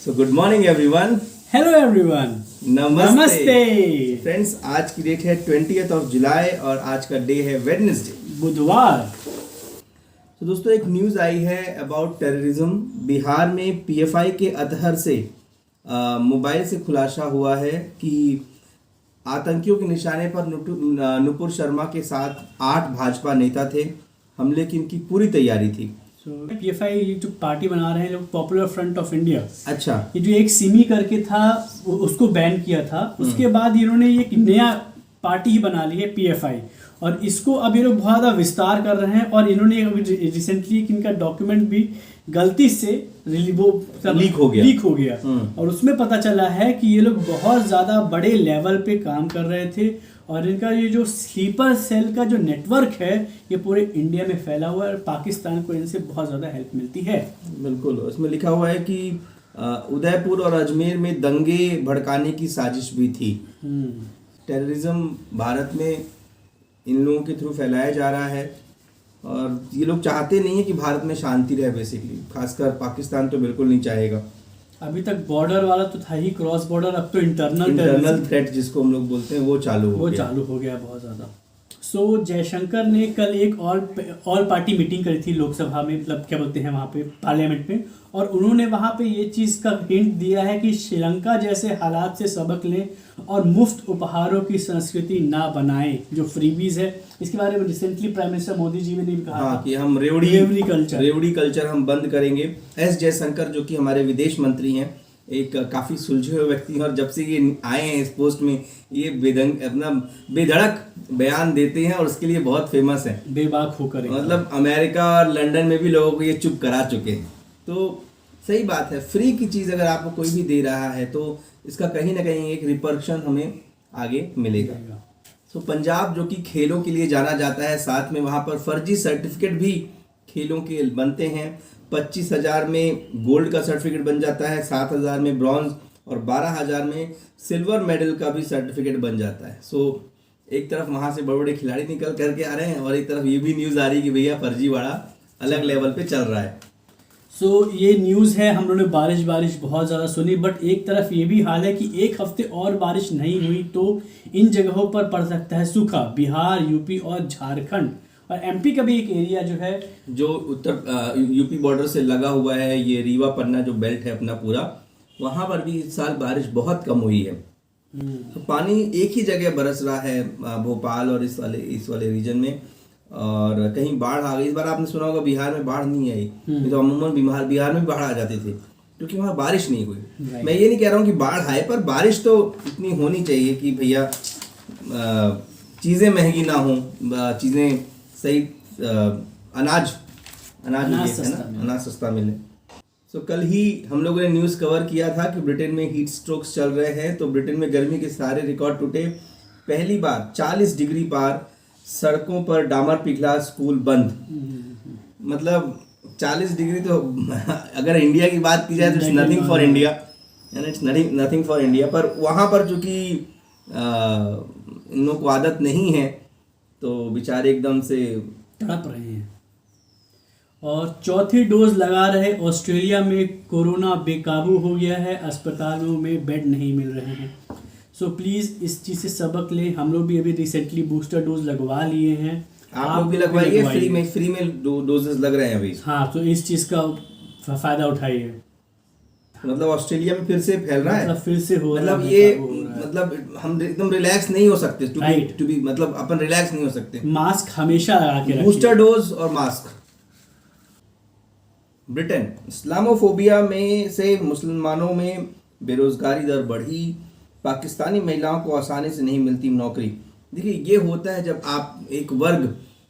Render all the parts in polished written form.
So good morning everyone. Hello everyone, नमस्ते friends, आज की डेट है 20th of जुलाई और आज का डे है वेडनेसडे, बुधवार। तो दोस्तों एक न्यूज़ आई है अबाउट टेररिज्म। बिहार में पीएफआई के अतहर से मोबाइल से खुलासा हुआ है कि आतंकियों के निशाने पर नुपुर शर्मा के साथ 8 भाजपा नेता थे। हमले की इनकी पूरी तैयारी थी। पीएफआई जो पार्टी बना रहे हैं लोग, पॉपुलर फ्रंट ऑफ इंडिया। अच्छा, ये जो एक सिमी करके था उसको बैन किया था। उसके बाद इन्होंने एक नया पार्टी ही बना ली है पीएफआई, और इसको अब ये लोग बहुत ज़्यादा विस्तार कर रहे हैं। और इन्होंने रिसेंटली इनका डॉक्यूमेंट भी गलती से लीक हो गया और उसमें पता चला है कि ये लोग बहुत ज़्यादा बड़े लेवल पे काम कर रहे थे। और इनका ये जो स्लीपर सेल का जो नेटवर्क है ये पूरे इंडिया में फैला हुआ है और पाकिस्तान को इनसे बहुत ज़्यादा हेल्प मिलती है। बिल्कुल, उसमें लिखा हुआ है कि उदयपुर और अजमेर में दंगे भड़काने की साजिश भी थी। टेररिज्म भारत में इन लोगों के थ्रू फैलाया जा रहा है और ये लोग चाहते नहीं है कि भारत में शांति रहे। बेसिकली खासकर पाकिस्तान तो बिल्कुल नहीं चाहेगा। अभी तक बॉर्डर वाला तो था ही, क्रॉस बॉर्डर, अब तो इंटरनल थ्रेट जिसको हम लोग बोलते हैं वो चालू हो गया बहुत ज़्यादा। सो जयशंकर ने कल एक ऑल पार्टी मीटिंग करी थी लोकसभा में, मतलब क्या बोलते हैं वहाँ पे पार्लियामेंट में, और उन्होंने वहाँ पे ये चीज़ का हिंट दिया है कि श्रीलंका जैसे हालात से सबक लें और मुफ्त उपहारों की संस्कृति ना बनाएं जो फ्रीबीज है। इसके बारे में recently prime minister Modi ji ने भी कहा कि हम रेवड़ी कल्चर हम बंद करेंगे। एस जयशंकर जो कि हमारे विदेश मंत्री हैं, एक काफ़ी सुलझे हुए व्यक्ति हैं और जब से ये आए हैं इस पोस्ट में ये अपना बेधड़क बयान देते हैं और उसके लिए बहुत फेमस है, बेबाक होकर। मतलब अमेरिका और लंदन में भी लोगों को ये चुप करा चुके हैं। तो सही बात है, फ्री की चीज़ अगर आपको कोई भी दे रहा है तो इसका कहीं ना कहीं एक रिपर्कशन हमें आगे मिलेगा। तो पंजाब जो कि खेलों के लिए जाना जाता है, साथ में वहाँ पर फर्जी सर्टिफिकेट भी खेलों के बनते हैं। 25,000 में गोल्ड का सर्टिफिकेट बन जाता है, 7,000 में ब्रॉन्ज और 12,000 में सिल्वर मेडल का भी सर्टिफिकेट बन जाता है। सो एक तरफ वहाँ से बड़े बड़े खिलाड़ी निकल करके आ रहे हैं और एक तरफ ये भी न्यूज़ आ रही है कि भैया फर्जीवाड़ा अलग लेवल पे चल रहा है। सो ये न्यूज़ है, हम लोगों ने बारिश बहुत ज़्यादा सुनी, बट एक तरफ ये भी हाल है कि एक हफ्ते और बारिश नहीं हुई तो इन जगहों पर पड़ सकता है सूखा। बिहार, यूपी और झारखंड और एमपी का भी एक एरिया जो है, जो उत्तर यूपी बॉर्डर से लगा हुआ है, ये रीवा पन्ना जो बेल्ट है अपना पूरा, वहाँ पर भी इस साल बारिश बहुत कम हुई है। तो पानी एक ही जगह बरस रहा है, भोपाल और इस वाले रीजन में, और कहीं बाढ़ आ गई। इस बार आपने सुना होगा बिहार में बाढ़ नहीं आई, तो अमूमन बिहार में बाढ़ आ जाती थी क्योंकि वहाँ बारिश नहीं हुई। मैं ये नहीं कह रहा हूँ कि बाढ़ आए, पर बारिश तो इतनी होनी चाहिए कि भैया चीज़ें महंगी ना हो, चीज़ें सही, अनाज सस्ता मिले। सो कल ही हम लोगों ने न्यूज़ कवर किया था कि ब्रिटेन में हीट स्ट्रोक्स चल रहे हैं। तो ब्रिटेन में गर्मी के सारे रिकॉर्ड टूटे। पहली बार 40 डिग्री पार, सड़कों पर डामर पिघला, स्कूल बंद। मतलब 40 डिग्री तो अगर इंडिया की बात की जाए तो it's nothing for India, it's nothing for India. पर वहाँ पर चूँकि इन लोगों को आदत नहीं है तो बेचारे एकदम से तड़प रहे हैं। और चौथी डोज लगा रहे ऑस्ट्रेलिया में कोरोना बेकाबू हो गया है, अस्पतालों में बेड नहीं मिल रहे हैं। सो प्लीज़ इस चीज़ से सबक लें। हम लोग भी अभी रिसेंटली बूस्टर डोज लगवा लिए हैं। आप लोग भी लगवाइए, फ्री में डोजेस लग रहे हैं अभी। हाँ, तो इस चीज़ का फ़ायदा उठाइए। मतलब ऑस्ट्रेलिया में फिर से फैल रहा है, मतलब फिर से हो मतलब ये मतलब हम एकदम रिलैक्स नहीं हो सकते, टू बी मतलब अपन रिलैक्स नहीं हो सकते। मास्क हमेशा लगा के रखिए, बूस्टर डोज और मास्क। ब्रिटेन, इस्लामोफोबिया में से मुसलमानों में बेरोजगारी दर बढ़ी, पाकिस्तानी महिलाओं को आसानी से नहीं मिलती नौकरी। देखिए ये होता है जब आप एक वर्ग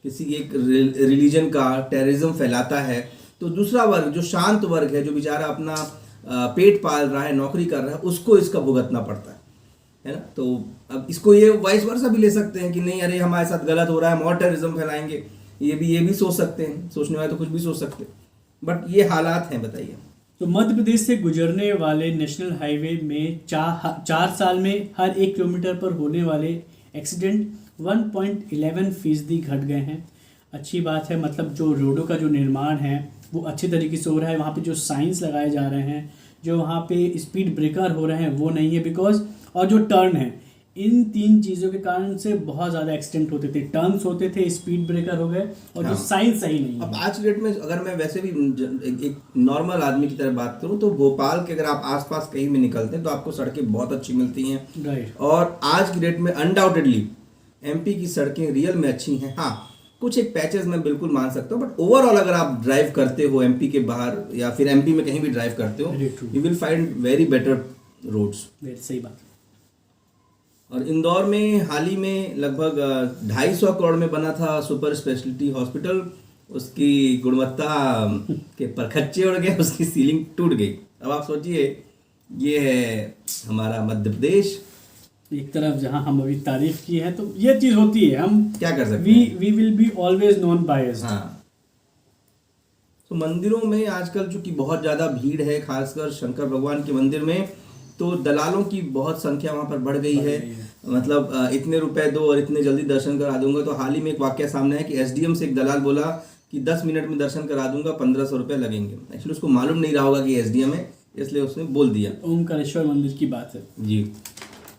किसी एक रिलीजन का टेररिज्म फैलाता है तो दूसरा वर्ग जो शांत वर्ग है, जो बेचारा अपना पेट पाल रहा है, नौकरी कर रहा है, उसको इसका भुगतना पड़ता है ना। तो अब इसको ये वाइस वर्सा भी ले सकते हैं कि नहीं अरे हमारे साथ गलत हो रहा है, हम और टेररिज्म फैलाएंगे। ये भी सोच सकते हैं, सोचने वाले तो कुछ भी सोच सकते हैं, बट ये हालात हैं। बताइए। तो मध्य प्रदेश से गुजरने वाले नेशनल हाईवे में 4 साल में हर 1 किलोमीटर पर होने वाले एक्सीडेंट 1.11% घट गए हैं। अच्छी बात है, मतलब जो रोडों का जो निर्माण है वो अच्छे तरीके से हो रहा है। वहाँ पे जो साइंस लगाए जा रहे हैं, जो वहाँ पे स्पीड ब्रेकर हो रहे हैं वो नहीं है बिकॉज, और जो टर्न है, इन 3 चीज़ों के कारण से बहुत ज़्यादा एक्सीडेंट होते थे, टर्न्स होते थे, स्पीड ब्रेकर हो गए, और जो हाँ। साइन सही नहीं अब है। आज की डेट में अगर मैं वैसे भी एक नॉर्मल आदमी की तरह बात करूं तो भोपाल के अगर आप आसपास कहीं भी निकलते हैं तो आपको सड़कें बहुत अच्छी मिलती हैं, राइट। और आज की डेट में अनडाउटेडली एमपी की सड़कें रियल में अच्छी हैं। हाँ, कुछ एक पैचेस मैं बिल्कुल मान सकता हूँ, बट ओवरऑल अगर आप ड्राइव करते हो एमपी के बाहर या फिर एमपी में कहीं भी ड्राइव करते हो, Very true. You will find very better roads. सही बात। और इंदौर में हाल ही में लगभग 250 करोड़ में बना था सुपर स्पेशलिटी हॉस्पिटल, उसकी गुणवत्ता के परखच्चे उड़ गए, उसकी सीलिंग टूट गई। अब आप सोचिए, ये है हमारा मध्य प्रदेश। एक तरफ जहां हम अभी तारीफ की है, तो ये चीज होती है, हम क्या कर सकते हैं? We will be always non biased. हाँ, तो मंदिरों में आजकल चूंकि बहुत ज़्यादा भीड़ है, खासकर शंकर भगवान के मंदिर में, तो दलालों की बहुत संख्या वहाँ पर बढ़ गई है। मतलब इतने रुपए दो और इतने जल्दी दर्शन करा दूंगा। तो हाल ही में एक वाकया सामने है कि एसडीएम से एक दलाल बोला कि 10 मिनट में दर्शन करा दूंगा, 1500 रुपये लगेंगे। एक्चुअली उसको मालूम नहीं रहा होगा कि एसडीएम है, इसलिए उसने बोल दिया। ओमकारेश्वर मंदिर की बात है जी।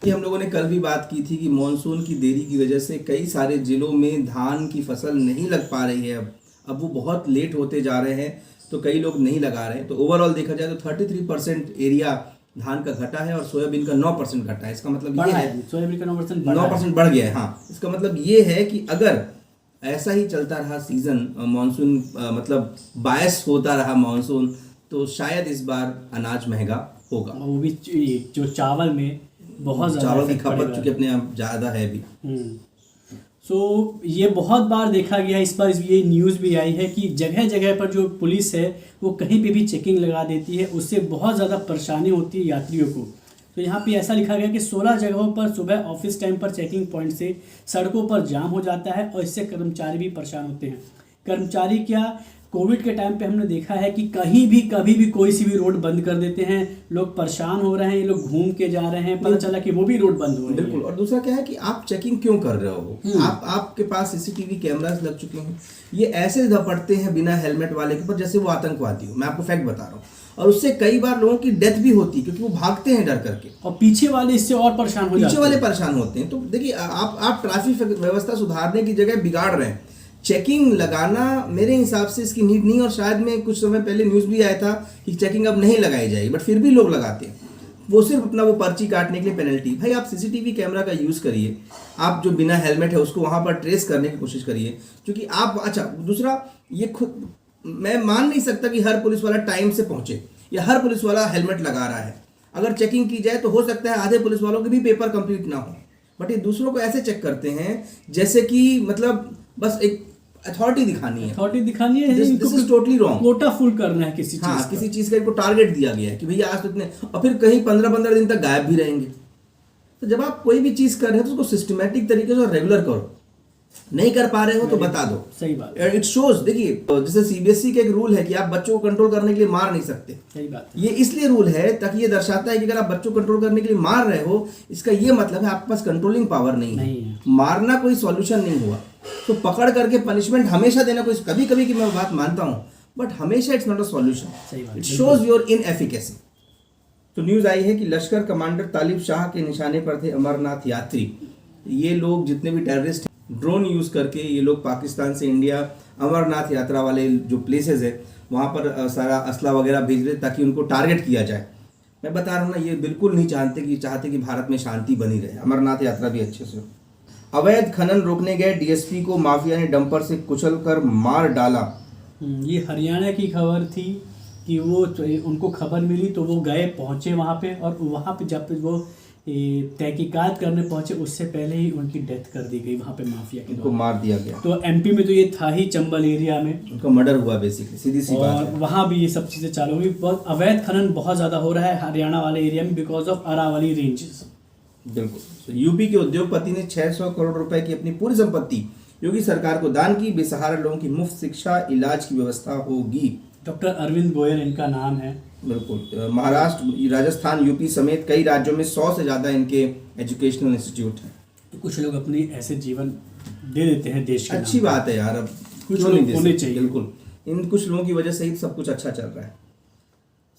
ये हम लोगों ने कल भी बात की थी कि मॉनसून की देरी की वजह से कई सारे जिलों में धान की फसल नहीं लग पा रही है। अब वो बहुत लेट होते जा रहे हैं, तो कई लोग नहीं लगा रहे हैं। तो ओवरऑल देखा जाए तो 33% एरिया धान का घटा है और सोयाबीन का 9% घटा है। इसका मतलब ये है, सोयाबीन का 9% बढ़ गया है। हाँ, इसका मतलब ये है कि अगर ऐसा ही चलता रहा सीजन, मानसून मतलब बायस होता रहा मानसून, तो शायद इस बार अनाज महंगा होगा। वो भी जो चावल में बहुत ज़्यादा चावल की effect खपत पड़ेगा। चूंकि अपने आप ज़्यादा है भी। सो ये बहुत बार देखा गया, इस बार ये न्यूज़ भी आई है कि जगह जगह पर जो पुलिस है वो कहीं पे भी चेकिंग लगा देती है, उससे बहुत ज़्यादा परेशानी होती है यात्रियों को। तो यहाँ पे ऐसा लिखा गया कि 16 जगहों पर सुबह ऑफिस टाइम पर चेकिंग पॉइंट से सड़कों पर जाम हो जाता है, और इससे कर्मचारी भी परेशान होते हैं। कर्मचारी क्या, कोविड के टाइम पे हमने देखा है कि कहीं भी कभी भी कोई सी भी रोड बंद कर देते हैं, लोग परेशान हो रहे हैं, ये लोग घूम के जा रहे हैं, पता चला कि वो भी रोड बंद हो रही है। बिल्कुल। और दूसरा क्या है कि आप चेकिंग क्यों कर रहे हो? आपके पास सीसीटीवी कैमरास लग चुके हैं, ये ऐसे झपटते हैं बिना हेलमेट वाले के ऊपर जैसे वो आतंकवादी हो। मैं आपको फैक्ट बता रहा हूँ। और उससे कई बार लोगों की डेथ भी होती है क्योंकि वो भागते हैं डर करके, और पीछे वाले इससे और परेशान हो जाते हैं। पीछे वाले परेशान होते हैं। तो देखिए, आप ट्रैफिक व्यवस्था सुधारने की जगह बिगाड़ रहे हैं। चेकिंग लगाना मेरे हिसाब से इसकी नीड नहीं। और शायद में कुछ समय पहले न्यूज़ भी आया था कि चेकिंग अब नहीं लगाई जाएगी, बट फिर भी लोग लगाते हैं। वो सिर्फ अपना वो पर्ची काटने के लिए पेनल्टी। भाई, आप सीसीटीवी कैमरा का यूज़ करिए, आप जो बिना हेलमेट है उसको वहाँ पर ट्रेस करने की कोशिश करिए। क्योंकि आप, अच्छा दूसरा, ये खुद मैं मान नहीं सकता कि हर पुलिस वाला टाइम से पहुँचे या हर पुलिस वाला हेलमेट लगा रहा है। अगर चेकिंग की जाए तो हो सकता है आधे पुलिस वालों के भी पेपर कंप्लीट ना हो, बट ये दूसरों को ऐसे चेक करते हैं जैसे कि मतलब बस एक अथॉरिटी दिखानी है। This is totally wrong. Quota full करना है किसी चीज हाँ, का। किसी चीज का इनको टारगेट दिया गया है कि भैया आज तो इतने, और फिर कहीं 15-15 दिन तक गायब भी रहेंगे। तो जब आप कोई भी चीज कर रहे हो तो उसको सिस्टमैटिक तरीके से रेगुलर करो। नहीं कर पा रहे हो तो बता दो। सही बात। It shows. देखिए, जैसे सीबीएसई का एक रूल है कि आप बच्चों को कंट्रोल करने के लिए मार नहीं सकते। सही बात। ये इसलिए रूल है ताकि ये दर्शाता है कि अगर आप बच्चों को कंट्रोल करने के लिए मार रहे हो, इसका ये मतलब है आपके पास कंट्रोलिंग पावर नहीं है। मारना कोई सॉल्यूशन नहीं हुआ। तो पकड़ करके पनिशमेंट हमेशा देना, कोई कभी कभी की मैं बात मानता हूँ, बट हमेशा it's not a solution. It shows your inefficacy. तो न्यूज आई है कि लश्कर कमांडर तालिब शाह के निशाने पर थे अमरनाथ यात्री। ये लोग जितने भी टेररिस्ट, ड्रोन यूज करके ये लोग पाकिस्तान से इंडिया अमरनाथ यात्रा वाले जो प्लेसेस है वहाँ पर सारा असला वगैरह भेज रहे ताकि उनको टारगेट किया जाए। मैं बता रहा हूँ ना, ये बिल्कुल नहीं चाहते कि भारत में शांति बनी रहे, अमरनाथ यात्रा भी अच्छे से हो। अवैध खनन रोकने गए डीएसपी को माफिया ने डंपर से कुचल कर मार डाला। ये हरियाणा की खबर थी कि वो उनको खबर मिली तो वो गए, पहुंचे वहाँ पे, और वहाँ पे जब वो तहकीकात करने पहुंचे उससे पहले ही उनकी डेथ कर दी गई वहाँ पे माफिया के उनको मार दिया गया। तो एमपी में तो ये था ही, चंबल एरिया में उनका मर्डर हुआ बेसिकली, सीधी सी बात है। वहाँ भी ये सब चीज़ें चालू हुई। बहुत अवैध खनन बहुत ज़्यादा हो रहा है हरियाणा वाले एरिया में बिकॉज ऑफ अरावली रेंजेस। बिल्कुल। यूपी के उद्योगपति ने 600 करोड़ रुपए की अपनी पूरी संपत्ति योगी सरकार को दान की। बेसहारा लोगों की मुफ्त शिक्षा इलाज की व्यवस्था होगी। डॉक्टर अरविंद गोयल इनका नाम है। बिल्कुल। महाराष्ट्र, राजस्थान, यूपी समेत कई राज्यों में 100 से ज़्यादा इनके एजुकेशनल इंस्टीट्यूट हैं। तो कुछ लोग अपनी ऐसे जीवन दे देते हैं देश के नाम। अच्छी बात है यार, अब कुछ क्यों नहीं लोग दे होने सकते? चाहिए। बिल्कुल। इन कुछ लोगों की वजह से ही सब कुछ अच्छा चल रहा है।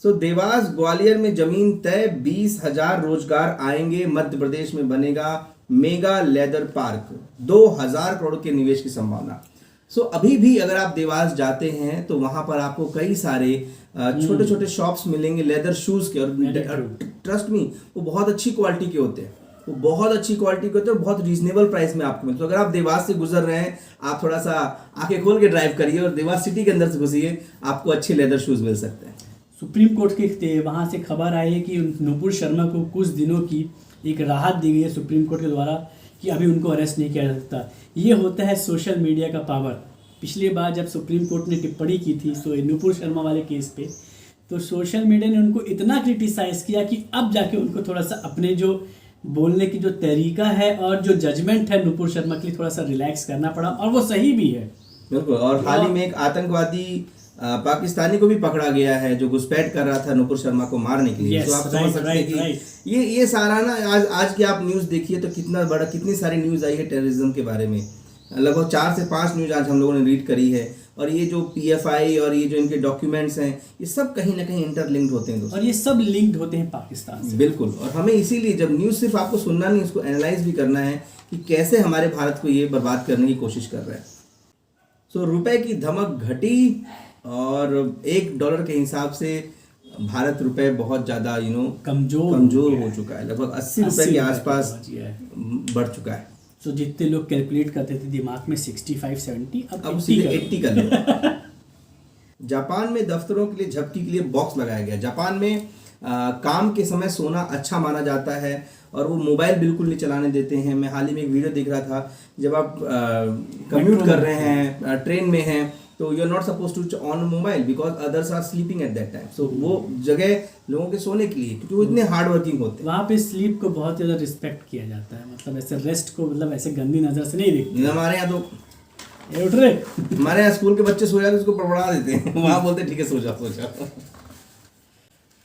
सो देवास ग्वालियर में जमीन तय, 20,000 रोजगार आएंगे, मध्य प्रदेश में बनेगा मेगा लेदर पार्क, 2,000 करोड़ के निवेश की संभावना। सो अभी भी अगर आप देवास जाते हैं तो वहां पर आपको कई सारे छोटे छोटे शॉप्स मिलेंगे लेदर शूज के, और ट्रस्ट मी वो बहुत अच्छी क्वालिटी के होते हैं, वो बहुत अच्छी क्वालिटी के होते हैं, बहुत रीजनेबल प्राइस में आपको मिलते हैं। तो अगर आप देवास से गुजर रहे हैं, आप थोड़ा सा आंखें खोल के ड्राइव करिए और देवास सिटी के अंदर से घुसिए, आपको अच्छे लेदर शूज मिल सकते हैं। सुप्रीम कोर्ट के वहाँ से खबर आई है कि नुपुर शर्मा को कुछ दिनों की एक राहत दी गई है सुप्रीम कोर्ट के द्वारा कि अभी उनको अरेस्ट नहीं किया जा सकता। ये होता है सोशल मीडिया का पावर। पिछली बार जब सुप्रीम कोर्ट ने टिप्पणी की थी नुपुर शर्मा वाले केस पे, तो सोशल मीडिया ने उनको इतना क्रिटिसाइज़ किया कि अब जाके उनको थोड़ा सा अपने जो बोलने की जो तरीका है और जो जजमेंट है नुपुर शर्मा के लिए थोड़ा सा रिलैक्स करना पड़ा, और वो सही भी है। बिल्कुल। और हाल ही में एक आतंकवादी पाकिस्तानी को भी पकड़ा गया है जो घुसपैठ कर रहा था नुपुर शर्मा को मारने के लिए। Yes, तो आप समझ सकते हैं कि ये सारा ना आज की आप न्यूज़ देखिए तो कितनी सारी न्यूज़ आई है टेररिज्म के बारे में। लगभग 4 से 5 न्यूज़ आज हम लोगों ने रीड करी है, और ये जो PFI और ये जो इनके डॉक्यूमेंट्स हैं, ये सब कहीं ना कहीं इंटरलिंक्ड होते हैं दोस्तों, और ये सब लिंक्ड होते हैं पाकिस्तान से। बिल्कुल। और हमें इसीलिए जब न्यूज़ सिर्फ आपको सुनना नहीं, उसको एनालाइज भी करना है कि कैसे हमारे भारत को ये बर्बाद करने की कोशिश कर रहा है। सो रुपए की धमक घटी और $1 के हिसाब से भारत रुपए बहुत ज़्यादा कमज़ोर हो चुका है, लगभग 80 रुपए के आसपास बढ़ चुका है। तो जितने लोग कैलकुलेट करते थे दिमाग में 65-70, अब सीधे 80 कर लो। जापान में दफ्तरों के लिए झपकी के लिए बॉक्स लगाया गया। जापान में काम के समय सोना अच्छा माना जाता है और वो मोबाइल बिल्कुल नहीं चलाने देते हैं। मैं हाल ही में एक वीडियो देख रहा था, जब आप कम्यूट कर रहे हैं, ट्रेन में हैं, तो you are not suppose to on mobile because others are sleeping at that time. So वो जगह लोगों के सोने के लिए, क्योंकि वो इतने हार्ड वर्किंग होते हैं। वहाँ पे स्लीप को बहुत ज़्यादा रिस्पेक्ट किया जाता है, मतलब ऐसे रेस्ट को मतलब ऐसे गंदी नज़र से नहीं देखते। हमारे यहाँ तो उठ रहे हमारे यहाँ स्कूल के बच्चे सो जाते उसको पड़पड़ा देते हैं, वहाँ बोलते ठीक है सो जाओ।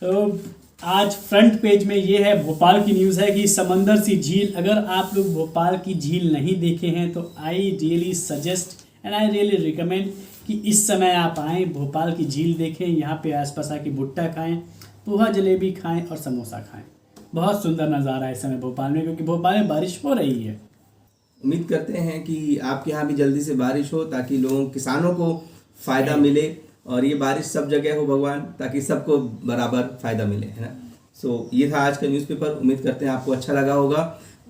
तो आज फ्रंट पेज में ये है, भोपाल की न्यूज़ है कि समंदर सी झील। अगर आप लोग भोपाल की झील नहीं देखे हैं तो I really suggest and I really recommend कि इस समय आप आएँ, भोपाल की झील देखें, यहाँ पे आसपास आके भुट्टा खाएं, पोहा जलेबी खाएं और समोसा खाएं। बहुत सुंदर नज़ारा है इस समय भोपाल में, क्योंकि भोपाल में बारिश हो रही है। उम्मीद करते हैं कि आपके यहाँ भी जल्दी से बारिश हो ताकि लोगों किसानों को फ़ायदा मिले, और ये बारिश सब जगह हो भगवान, ताकि सबको बराबर फ़ायदा मिले, है ना। सो ये था आज का न्यूज़पेपर। उम्मीद करते हैं आपको अच्छा लगा होगा।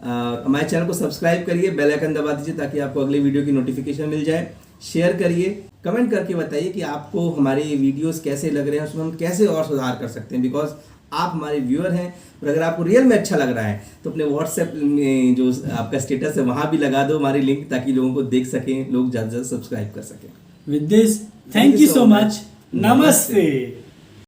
हमारे चैनल को सब्सक्राइब करिए, बेल आइकन दबा दीजिए ताकि आपको अगले वीडियो की नोटिफिकेशन मिल जाए। शेयर करिए, कमेंट करके बताइए कि आपको हमारे वीडियोस कैसे लग रहे हैं, उसमें हम कैसे और सुधार कर सकते हैं, बिकॉज आप हमारे व्यूअर हैं। और अगर आपको रियल में अच्छा लग रहा है तो अपने व्हाट्सएप में जो आपका स्टेटस है वहाँ भी लगा दो हमारी लिंक, ताकि लोगों को देख सकें, लोग ज़्यादा से ज़्यादा सब्सक्राइब कर सकें। With this thank you so much. नमस्ते।